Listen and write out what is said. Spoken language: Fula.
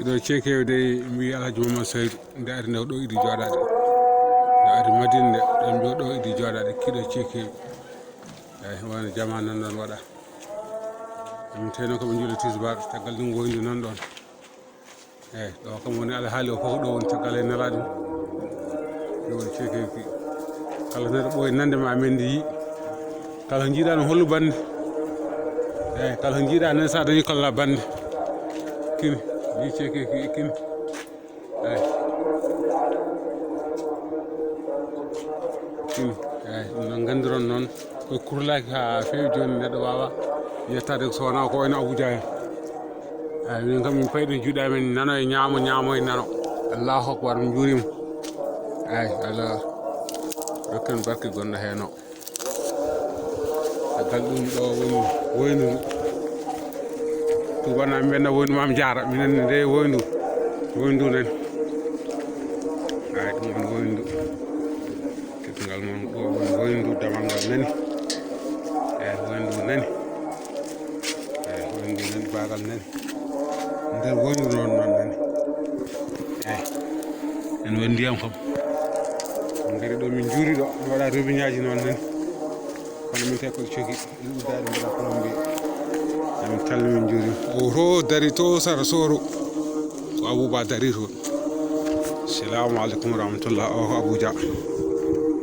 ɗo cekewe dey mbi Alhaji Mamad Saydou nde ari nde ɗo idi joɗade nde ari Madina nde ɗon mbi ɗo idi joɗade kiɗo cekewe eyi wona jama nan ɗon waɗa min teno koɓe juuli tisbar caggal ɗum goydu nan ɗon eyi ɗo kam woni alhaali o fof ɗo woni caggal e nelaɗum ɗo woni cekewe ki kala neɗɗo ɓooyi nande ma men yi kala jiiɗa no hollu bande eyi kala jiiɗa nen sa dañi kolla bande kini yi cekewe ki kini eyi kini eyi ɗum noon gandiron noon koye kurlaki ha fewi joni neɗɗo wawa yettade so wona ko wayno Abuja en eyi min kam min payɗo juuɗe amen nano e ñamo e nano Allahu akbar min juurima eyi Allah rokken barke gonɗo hen o caggal ɗum ɗo woni woynu tubana mbenna woynu mam jara minen nde woyndu nen eyi ɗum woni woyndu kettigal mon ɗo woni woyndu damal ngal nani eyi woyndu nani eyi woyndu nani bagal nani nder woyndu noon nani eyi en won ndiyam kam min gari ɗo min juuri ɗo mi waɗa robiñaji noon nani kono min tawi koye cogui ɗin uddade mbaɗa plombier emin calli min juuri o to dari to Sara Soro ko Abouba dari toon. Assalamu alaikum warahmatullah. O ko Abuja.